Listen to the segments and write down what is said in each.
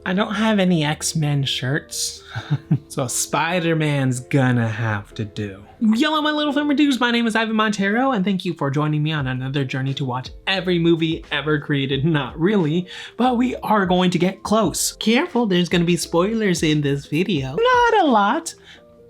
I don't have any X-Men shirts, so Spider-Man's gonna have to do. Hello, my little filmer dudes. My name is Ivan Montero, and thank you for joining me on another journey to watch every movie ever created. Not really, but we are going to get close. Careful, there's gonna be spoilers in this video. Not a lot,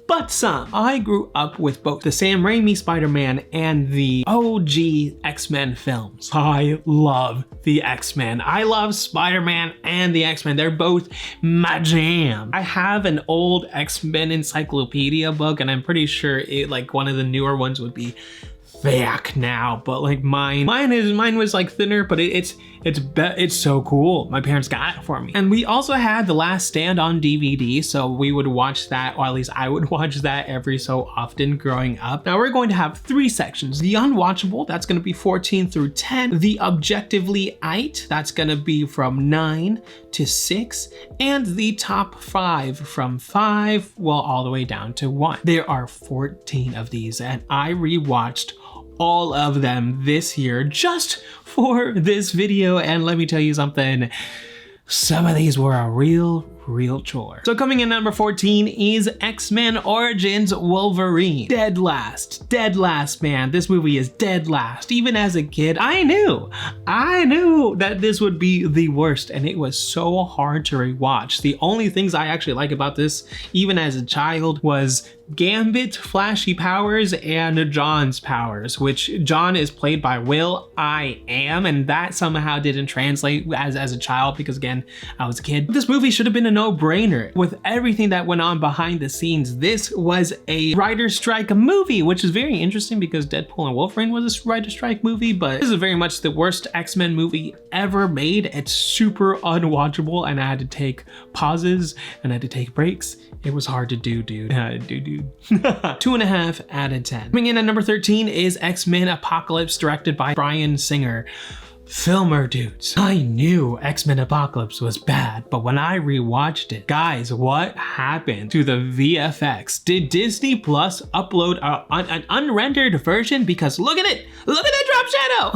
but some. I grew up with both the Sam Raimi Spider-Man and the OG X-Men films. I love the X-Men. I love Spider-Man and the X-Men. They're both my jam. I have an old X-Men encyclopedia book, and I'm pretty sure it, like, one of the newer ones would be thick now, but like mine was like thinner, but it's so cool. My parents got it for me. And we also had The Last Stand on DVD, so we would watch that, or at least I would watch that every so often growing up. Now we're going to have 3 sections. The unwatchable, that's going to be 14 through 10. The objectively aight, that's going to be from 9 to 6. And the top 5 from 5, well, all the way down to 1. There are 14 of these, and I rewatched all of them this year just for this video, and let me tell you something, some of these were a real chore. So coming in number 14 is X-Men Origins Wolverine. Dead last, man. This movie is dead last. Even as a kid, I knew that this would be the worst, and it was so hard to rewatch. The only things I actually like about this, even as a child, was Gambit's flashy powers and John's powers, which John is played by Will.I.Am, and that somehow didn't translate as a child because, again, I was a kid. This movie should have been a no-brainer. With everything that went on behind the scenes, this was a writer's strike movie, which is very interesting because Deadpool and Wolverine was a writer's strike movie, but this is very much the worst X-Men movie ever made. It's super unwatchable, and I had to take pauses and I had to take breaks. It was hard to do, dude. 2.5 out of 10. Coming in at number 13 is X-Men Apocalypse, directed by Bryan Singer. Filmer dudes, I knew X-Men Apocalypse was bad, but when I rewatched it, guys, what happened to the VFX? Did Disney Plus upload an unrendered version? Because look at it, look at that drop shadow.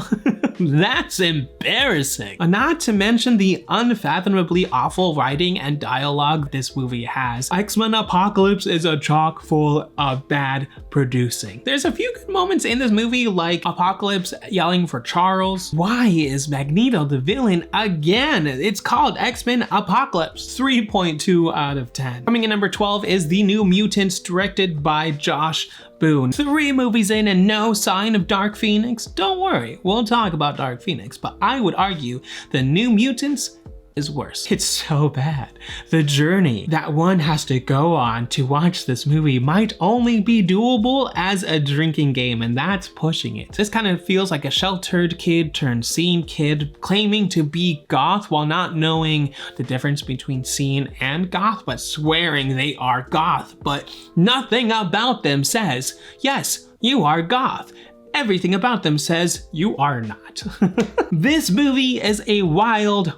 That's embarrassing. Not to mention the unfathomably awful writing and dialogue this movie has. X-Men Apocalypse is a chock full of bad producing. There's a few good moments in this movie, like Apocalypse yelling for Charles. Why is Magneto the villain again? It's called X-Men Apocalypse. 3.2 out of 10. Coming in number 12 is The New Mutants, directed by Josh Boone. 3 movies in and no sign of Dark Phoenix? Don't worry, we'll talk about Dark Phoenix, but I would argue The New Mutants is worse. It's so bad. The journey that one has to go on to watch this movie might only be doable as a drinking game, and that's pushing it. This kind of feels like a sheltered kid turned scene kid claiming to be goth while not knowing the difference between scene and goth, but swearing they are goth, but nothing about them says, yes, you are goth. Everything about them says you are not. This movie is a wild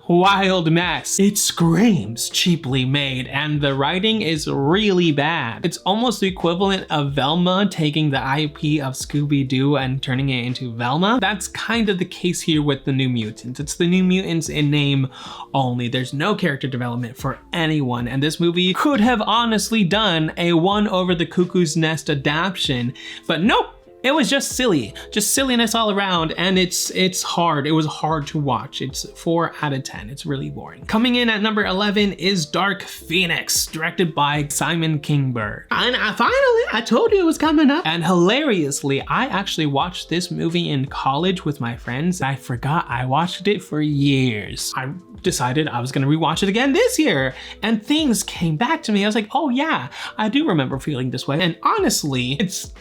mess. It screams cheaply made, and the writing is really bad. It's almost the equivalent of Velma taking the IP of Scooby-Doo and turning it into Velma. That's kind of the case here with The New Mutants. It's The New Mutants in name only. There's no character development for anyone, and this movie could have honestly done a One Over the Cuckoo's Nest adaptation, but nope. It was just silly, just silliness all around, and it's hard. It was hard to watch. It's 4 out of 10. It's really boring. Coming in at number 11 is Dark Phoenix, directed by Simon Kinberg. And finally, I told you it was coming up. And hilariously, I actually watched this movie in college with my friends. I forgot I watched it for years. I decided I was gonna rewatch it again this year, and things came back to me. I was like, oh yeah, I do remember feeling this way. And honestly, it's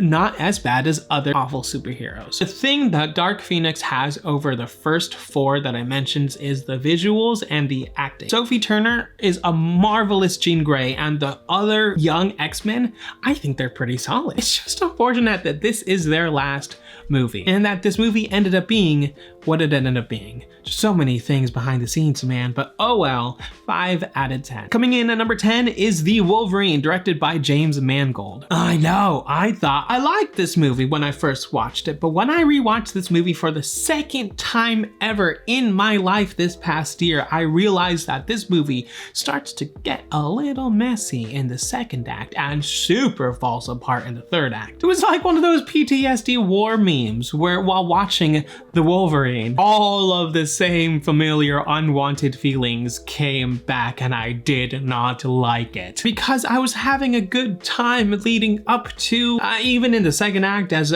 not as bad as other awful superheroes. The thing that Dark Phoenix has over the first 4 that I mentioned is the visuals and the acting. Sophie Turner is a marvelous Jean Grey, and the other young X-Men, I think they're pretty solid. It's just unfortunate that this is their last movie, and that this movie ended up being what it ended up being. So many things behind the scenes, man, but oh well, 5 out of 10. Coming in at number 10 is The Wolverine, directed by James Mangold. I know, I thought I liked this movie when I first watched it, but when I rewatched this movie for the second time ever in my life this past year, I realized that this movie starts to get a little messy in the second act and super falls apart in the third act. It was like one of those PTSD war memes where while watching The Wolverine, all of the same familiar unwanted feelings came back and I did not like it. Because I was having a good time leading up to, even in the second act, as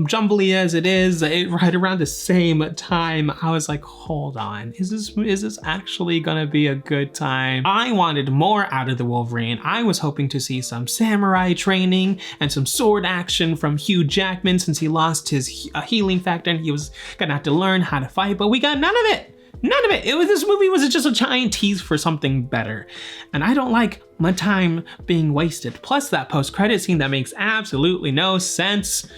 jumbly as it is, right around the same time, I was like, hold on, is this actually gonna be a good time? I wanted more out of The Wolverine. I was hoping to see some samurai training and some sword action from Hugh Jackman since he lost his healing factor and he was gonna have to learn how to fight, but we got none of it. None of it. This movie was just a giant tease for something better. And I don't like my time being wasted. Plus that post-credit scene that makes absolutely no sense.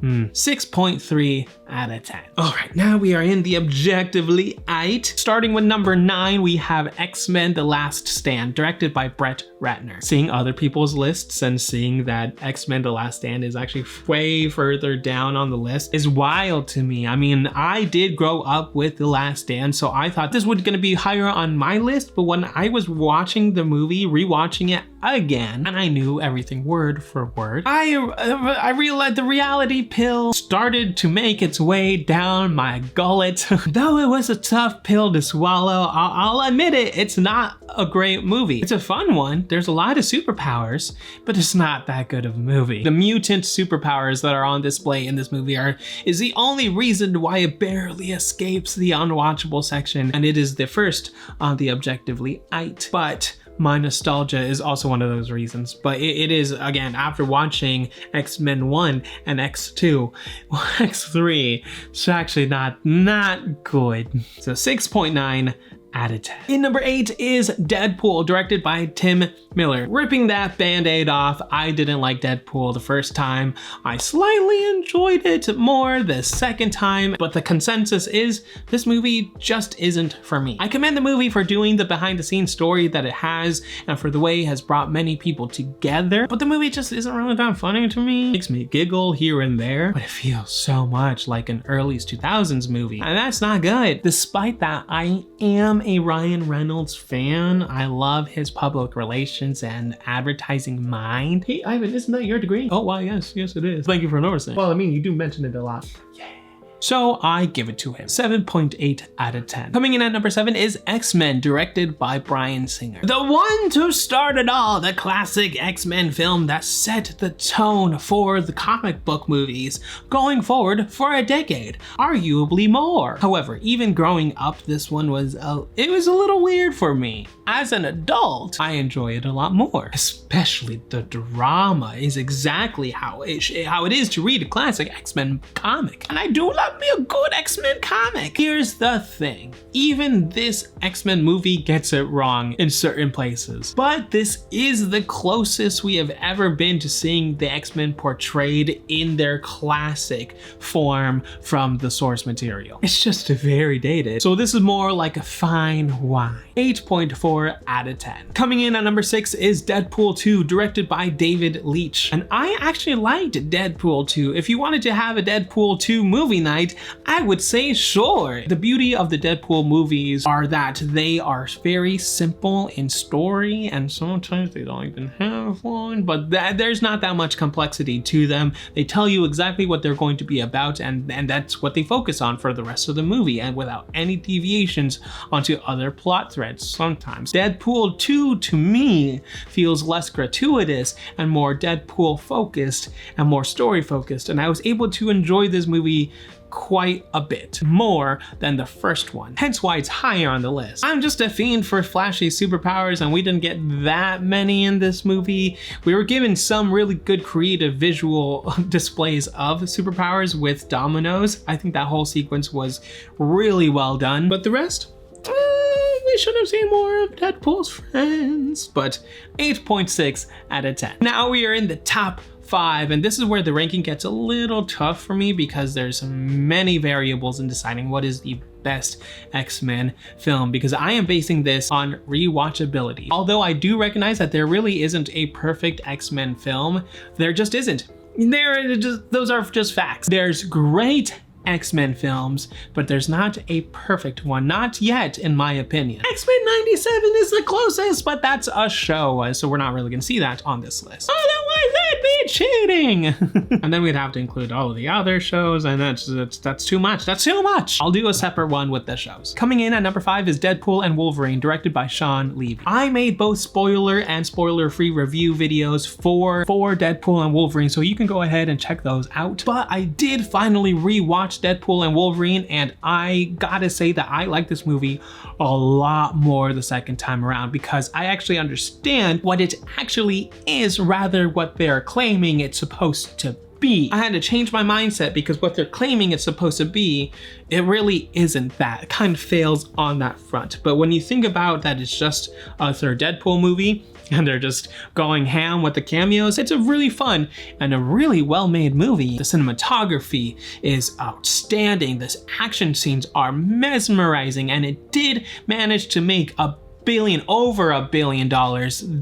6.3 out of 10. All right, now we are in the objectively 8. Starting with number 9, we have X-Men: The Last Stand, directed by Brett Ratner. Seeing other people's lists and seeing that X-Men: The Last Stand is actually way further down on the list is wild to me. I mean, I did grow up with The Last Stand, so I thought this was gonna be higher on my list, but when I was watching the movie, rewatching it again, and I knew everything word for word, I realized the reality pill started to make its way down my gullet. Though it was a tough pill to swallow, I'll admit it, it's not a great movie. It's a fun one. There's a lot of superpowers, but it's not that good of a movie. The mutant superpowers that are on display in this movie is the only reason why it barely escapes the unwatchable section, and it is the first on the objectively 8. But my nostalgia is also one of those reasons, but it is, again, after watching X-Men 1 and X2, X3, it's actually not good. So 6.9 out of 10. In number 8 is Deadpool, directed by Tim Miller. Ripping that band-aid off, I didn't like Deadpool the first time. I slightly enjoyed it more the second time, but the consensus is this movie just isn't for me. I commend the movie for doing the behind-the-scenes story that it has and for the way it has brought many people together, but the movie just isn't really that funny to me. It makes me giggle here and there, but it feels so much like an early 2000s movie, and that's not good. Despite that, I am a Ryan Reynolds fan. I love his public relations and advertising mind. Hey, Ivan, isn't that your degree? Oh, why, yes, it is. Thank you for noticing. Well, I mean, you do mention it a lot. Yeah. So I give it to him. 7.8 out of 10. Coming in at number 7 is X-Men, directed by Bryan Singer. The one to start it all, the classic X-Men film that set the tone for the comic book movies going forward for a decade, arguably more. However, even growing up, this one was a little weird for me. As an adult, I enjoy it a lot more. Especially the drama is exactly how it is to read a classic X-Men comic. And I do love me a good X-Men comic. Here's the thing. Even this X-Men movie gets it wrong in certain places. But this is the closest we have ever been to seeing the X-Men portrayed in their classic form from the source material. It's just very dated. So this is more like a fine wine. 8.4 out of 10. Coming in at number 6 is Deadpool 2, directed by David Leitch. And I actually liked Deadpool 2. If you wanted to have a Deadpool 2 movie night, I would say sure. The beauty of the Deadpool movies are that they are very simple in story, and sometimes they don't even have one, but there's not that much complexity to them. They tell you exactly what they're going to be about, and that's what they focus on for the rest of the movie, and without any deviations onto other plot threads sometimes. Deadpool 2 to me feels less gratuitous and more Deadpool focused and more story focused, and I was able to enjoy this movie quite a bit more than the first one, hence why it's higher on the list. I'm just a fiend for flashy superpowers, and we didn't get that many in this movie. We were given some really good creative visual displays of superpowers with dominoes. I think that whole sequence was really well done, but the rest, we should have seen more of Deadpool's friends, but 8.6 out of 10. Now we are in the top 5, and this is where the ranking gets a little tough for me because there's many variables in deciding what is the best X-Men film, because I am basing this on rewatchability. Although I do recognize that there really isn't a perfect X-Men film, there just isn't. Those are just facts. There's great X-Men films, but there's not a perfect one, not yet in my opinion. X-Men 97 is the closest, but that's a show, so we're not really gonna see that on this list. Otherwise that'd be cheating. And then we'd have to include all of the other shows, and that's too much. That's too much. I'll do a separate one with the shows. Coming in at number 5 is Deadpool and Wolverine, directed by Sean Levy. I made both spoiler and spoiler-free review videos for Deadpool and Wolverine, so you can go ahead and check those out. But I did finally rewatch Deadpool and Wolverine, and I gotta say that I like this movie a lot more the second time around because I actually understand what it actually is rather what they're claiming it's supposed to be. I had to change my mindset because what they're claiming it's supposed to be, it really isn't that. It kind of fails on that front. But when you think about that it's just a third Deadpool movie, and they're just going ham with the cameos, it's a really fun and a really well-made movie. The cinematography is outstanding. The action scenes are mesmerizing, and it did manage to make over $1 billion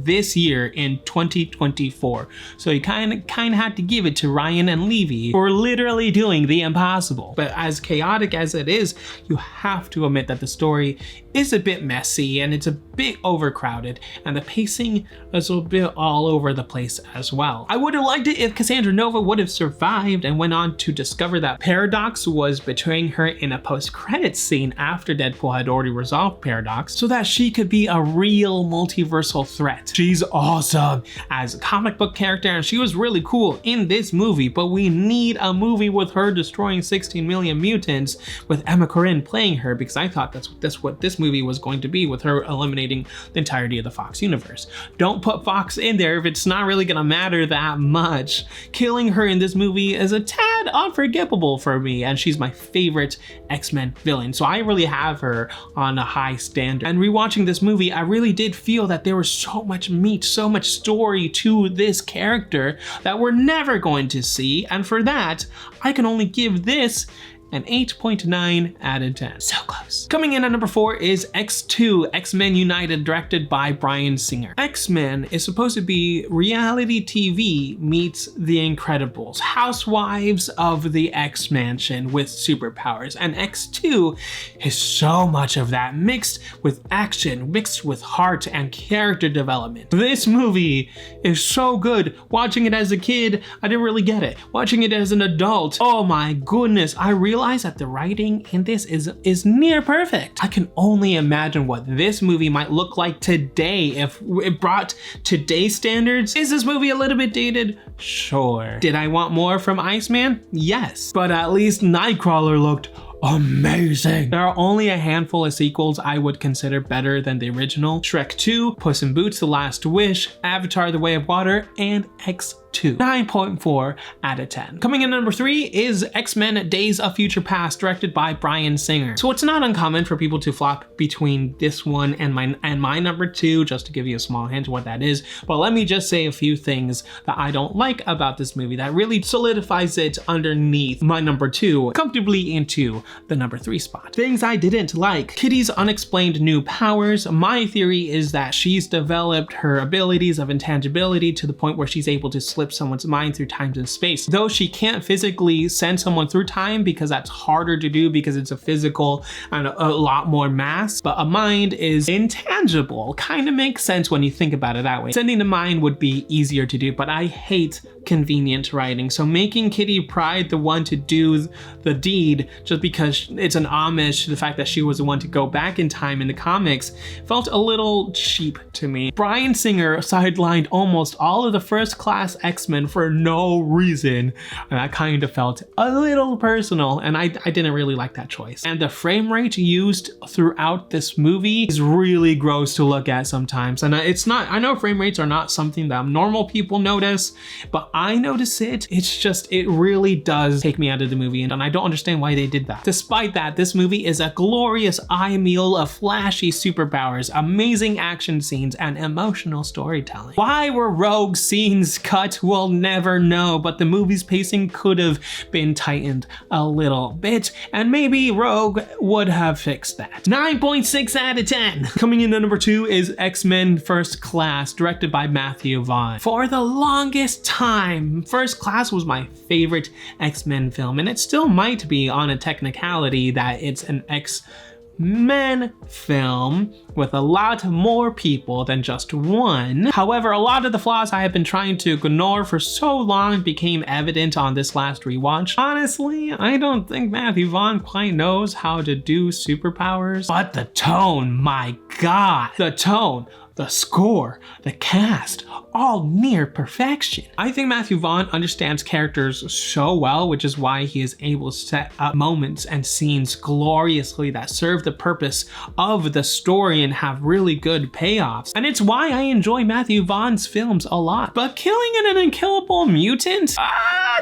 this year in 2024. So you kind of had to give it to Ryan and Levy for literally doing the impossible. But as chaotic as it is, you have to admit that the story is a bit messy and it's a bit overcrowded, and the pacing is a bit all over the place as well. I would have liked it if Cassandra Nova would have survived and went on to discover that Paradox was betraying her in a post-credits scene after Deadpool had already resolved Paradox, so that she could be a real multiversal threat. She's awesome as a comic book character, and she was really cool in this movie, but we need a movie with her destroying 16 million mutants with Emma Corrin playing her, because I thought that's what this movie was going to be, with her eliminating the entirety of the Fox universe. Don't put Fox in there if it's not really gonna matter that much. Killing her in this movie is a tad unforgivable for me, and she's my favorite X-Men villain, so I really have her on a high standard. And rewatching this movie, I really did feel that there was so much meat, so much story to this character that we're never going to see, and for that, I can only give this an 8.9 out of 10. So close. Coming in at number 4 is X2, X-Men United, directed by Bryan Singer. X-Men is supposed to be reality TV meets The Incredibles, housewives of the X-Mansion with superpowers, and X2 is so much of that, mixed with action, mixed with heart and character development. This movie is so good. Watching it as a kid, I didn't really get it. Watching it as an adult, oh my goodness, I realized that the writing in this is near perfect. I can only imagine what this movie might look like today if it brought today's standards. Is this movie a little bit dated? Sure. Did I want more from Iceman? Yes. But at least Nightcrawler looked amazing. There are only a handful of sequels I would consider better than the original: Shrek 2, Puss in Boots: The Last Wish, Avatar: The Way of Water, and X2. 9.4 out of 10. Coming in at number 3 is X-Men Days of Future Past, directed by Bryan Singer. So it's not uncommon for people to flop between this one and my number 2, just to give you a small hint of what that is. But let me just say a few things that I don't like about this movie that really solidifies it underneath my number 2, comfortably into the number 3 spot. Things I didn't like: Kitty's unexplained new powers. My theory is that she's developed her abilities of intangibility to the point where she's able to slip someone's mind through time and space. Though she can't physically send someone through time because that's harder to do because it's a physical and a lot more mass, but a mind is intangible. Kind of makes sense when you think about it that way. Sending the mind would be easier to do, but I hate convenient writing. So making Kitty Pryde the one to do the deed just because it's an homage to the fact that she was the one to go back in time in the comics felt a little cheap to me. Bryan Singer sidelined almost all of the first class X-Men for no reason, and that kind of felt a little personal, and I didn't really like that choice. And the frame rate used throughout this movie is really gross to look at sometimes, and I know frame rates are not something that normal people notice, but I notice it. It really does take me out of the movie, and I don't understand why they did that. Despite that, this movie is a glorious eye meal of flashy superpowers, amazing action scenes, and emotional storytelling. Why were Rogue scenes cut what? We'll never know, but the movie's pacing could have been tightened a little bit, and maybe Rogue would have fixed that. 9.6 out of 10. Coming in at number 2 is X-Men First Class, directed by Matthew Vaughn. For the longest time, First Class was my favorite X-Men film, and it still might be on a technicality that it's an X-Men film with a lot more people than just one. However, a lot of the flaws I have been trying to ignore for so long became evident on this last rewatch. Honestly, I don't think Matthew Vaughn quite knows how to do superpowers, but the tone, my God, the tone, the score, the cast, all near perfection. I think Matthew Vaughn understands characters so well, which is why he is able to set up moments and scenes gloriously that serve the purpose of the story and have really good payoffs. And it's why I enjoy Matthew Vaughn's films a lot. But killing an unkillable mutant?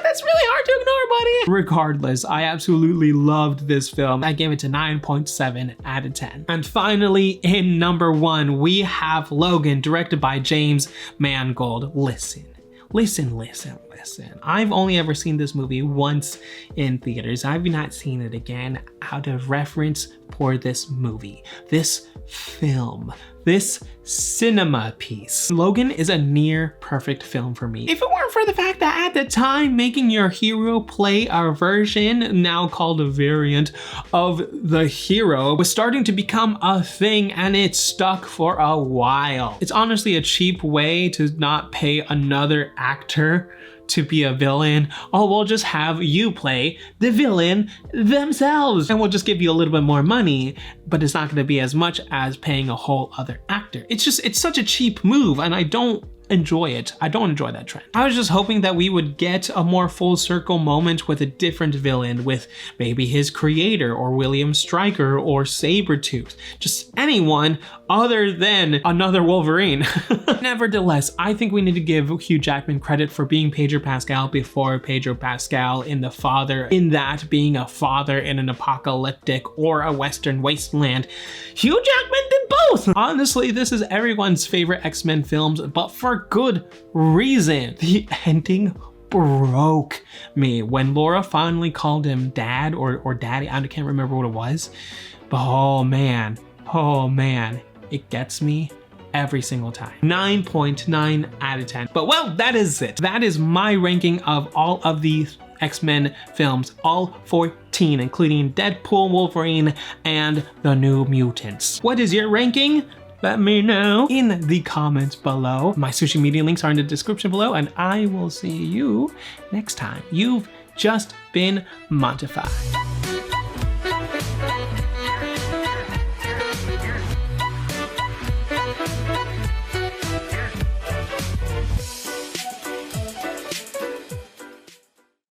That's really hard to ignore, buddy. Regardless, I absolutely loved this film. I gave it a 9.7 out of 10. And finally, in number 1, we have Logan, directed by James Mangold. Listen. I've only ever seen this movie once in theaters. I've not seen it again out of reference for this movie, this film, this cinema piece. Logan is a near perfect film for me. If it weren't for the fact that at the time, making your hero play a version, now called a variant, of the hero was starting to become a thing, and it stuck for a while. It's honestly a cheap way to not pay another actor to be a villain. Oh, we'll just have you play the villain themselves, and we'll just give you a little bit more money, but it's not going to be as much as paying a whole other actor. It's such a cheap move, and I don't enjoy it. I don't enjoy that trend. I was just hoping that we would get a more full circle moment with a different villain, with maybe his creator or William Stryker or Sabretooth. Just anyone other than another Wolverine. Nevertheless, I think we need to give Hugh Jackman credit for being Pedro Pascal before Pedro Pascal in The Father, in that being a father in an apocalyptic or a Western wasteland. Hugh Jackman did both! Honestly, this is everyone's favorite X-Men films, but for good reason. The ending broke me when Laura finally called him dad or daddy. I can't remember what it was, but oh man, it gets me every single time. 9.9 out of 10. But well, that is it. That is my ranking of all of these X-Men films, all 14, including Deadpool, Wolverine, and the New Mutants. What is your ranking? Let me know in the comments below. My social media links are in the description below, and I will see you next time. You've just been Montified.